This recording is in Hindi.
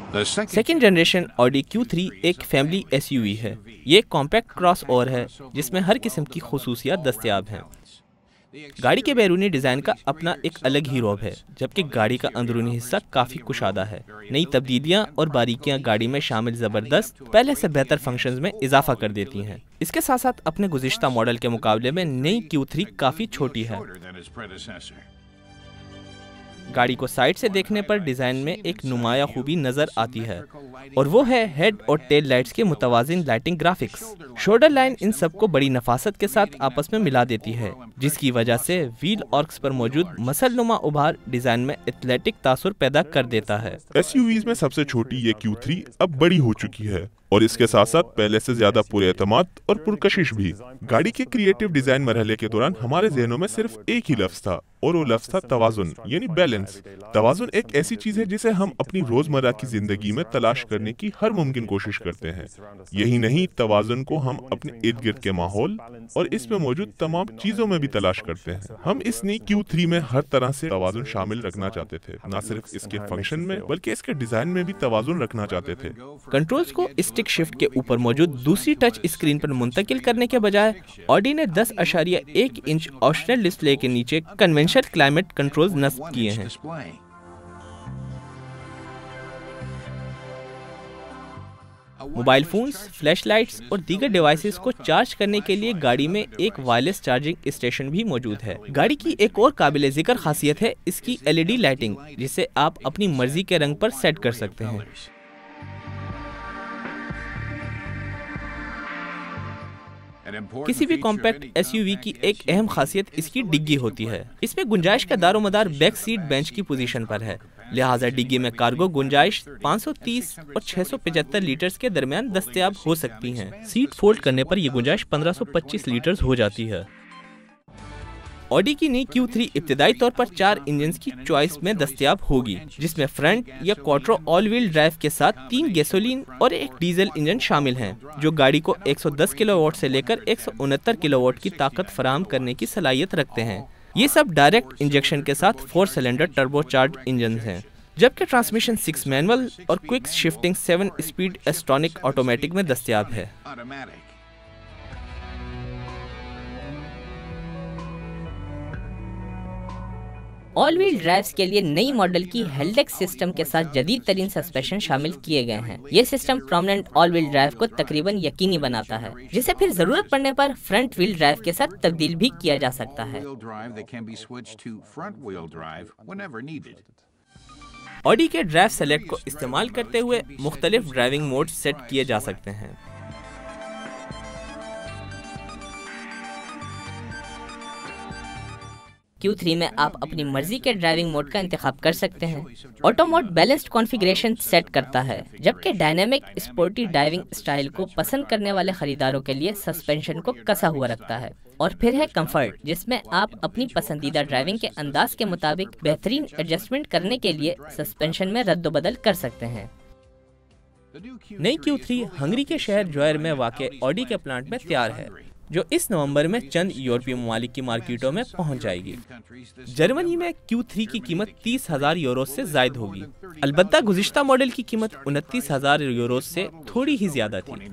सेकेंड जनरेशन ऑडी Q3 एक फैमिली SUV है। ये एक कॉम्पैक्ट क्रॉस ओवर है जिसमें हर किस्म की खुसूसियात दस्तयाब हैं। गाड़ी के बैरूनी डिज़ाइन का अपना एक अलग ही रौब है, जबकि गाड़ी का अंदरूनी हिस्सा काफ़ी कुशादा है। नई तब्दीलियां और बारीकियां गाड़ी में शामिल ज़बरदस्त पहले से बेहतर फंक्शंस में इजाफा कर देती हैं। इसके साथ साथ अपने गुज़िश्ता मॉडल के मुकाबले में नई Q3 काफ़ी छोटी है। गाड़ी को साइड से देखने पर डिज़ाइन में एक नुमाया खूबी नज़र आती है, और वो है हेड और टेल लाइट्स के मुतवाजिन लाइटिंग ग्राफिक्स। शोल्डर लाइन इन सबको बड़ी नफासत के साथ आपस में मिला देती है, जिसकी वजह से व्हील ऑर्क्स पर मौजूद मसलनुमा उभार डिज़ाइन में एथलेटिक तासुर पैदा कर देता है। SUVs में सबसे छोटी ये Q3 अब बड़ी हो चुकी है, और इसके साथ साथ पहले से ज्यादा पुरएतमाद और पुरकशिश भी। गाड़ी के क्रिएटिव डिजाइन मरहले के दौरान हमारे जहनों में सिर्फ एक ही लफ्ज था, और वो लफ्ज था तवाजुन, यानी बैलेंस। तवाजुन एक ऐसी चीज है जिसे हम अपनी रोजमर्रा की जिंदगी में तलाश करने की हर मुमकिन कोशिश करते हैं। यही नहीं, तवाजुन को हम अपने इर्द गिर्द के माहौल और इसमें मौजूद तमाम चीजों में भी तलाश करते हैं। हम इस नई Q3 में हर तरह से तवाजुन शामिल रखना चाहते थे, न सिर्फ इसके फंक्शन में बल्कि इसके डिजाइन में भी तवाजुन रखना चाहते थे। कंट्रोल्स को स्टिक शिफ्ट के ऊपर मौजूद दूसरी टच स्क्रीन पर मुंतकिल करने के बजाय ऑडी ने 10.1 इंच ऑप्शनल डिस्प्ले के नीचे कन्वेंशनल क्लाइमेट कंट्रोल्स नस्ब किए हैं। मोबाइल फोन्स, फ्लैश लाइट्स और दीगर डिवाइसेस को चार्ज करने के लिए गाड़ी में एक वायरलेस चार्जिंग स्टेशन भी मौजूद है। गाड़ी की एक और काबिल जिक्र खासियत है इसकी LED लाइटिंग, जिसे आप अपनी मर्जी के रंग पर सेट कर सकते हैं। किसी भी कॉम्पैक्ट SUV की एक अहम खासियत इसकी डिग्गी होती है। इसमें गुंजाइश का दारोमदार बैक सीट बेंच की पोजीशन पर है, लिहाजा डिग्गी में कार्गो गुंजाइश 530 और 675 लीटर्स के दरमियान दस्तयाब हो सकती हैं। सीट फोल्ड करने पर यह गुंजाइश 1525 लीटर्स हो जाती है। ऑडी की नई Q3 इब्तिदाई तौर पर 4 इंजन की चॉइस में दस्तयाब होगी, जिसमें फ्रंट या क्वाट्रो ऑल व्हील ड्राइव के साथ 3 गैसोलीन और एक डीजल इंजन शामिल हैं, जो गाड़ी को 110 किलोवाट से लेकर 169 किलोवाट की ताकत फराहम करने की सलाहियत रखते हैं। ये सब डायरेक्ट इंजेक्शन के साथ 4 सिलेंडर टर्बोचार्ज इंजन हैं, जबकि ट्रांसमिशन 6 मैनुअल और क्विक शिफ्टिंग 7 स्पीड एस्ट्रॉनिक ऑटोमेटिक में दस्तयाब है। ऑल व्हील ड्राइव्स के लिए नई मॉडल की हेल्डेक्स सिस्टम के साथ जदीद तरीन सस्पेंशन शामिल किए गए हैं। ये system prominent all wheel drive को तकरीबन यकीनी बनाता है, जिसे फिर जरूरत पड़ने पर फ्रंट व्हील ड्राइव के साथ तब्दील भी किया जा सकता है। ऑडी के ड्राइव सेलेक्ट को इस्तेमाल करते हुए मुख्तलिफ ड्राइविंग मोड सेट किए जा सकते हैं। Q3 में आप अपनी मर्जी के ड्राइविंग मोड का इंतखाब कर सकते हैं। Auto mode balanced configuration set करता है, जबकि डायनेमिक स्पोर्टी ड्राइविंग स्टाइल को पसंद करने वाले खरीदारों के लिए सस्पेंशन को कसा हुआ रखता है। और फिर है कंफर्ट, जिसमें आप अपनी पसंदीदा ड्राइविंग के अंदाज के मुताबिक बेहतरीन एडजस्टमेंट करने के लिए सस्पेंशन में रद्द-बदल कर सकते हैं। नई Q3 हंगरी के शहर जोयर में वाक़ ऑडी के प्लांट में तैयार है, जो इस नवंबर में चंद यूरोपीय ममालिक की मार्केटों में पहुंच जाएगी। जर्मनी में Q3 की कीमत 30,000 यूरो से जायद होगी। अलबत्ता गुज़िश्ता मॉडल की कीमत 29,000 यूरो से थोड़ी ही ज्यादा थी।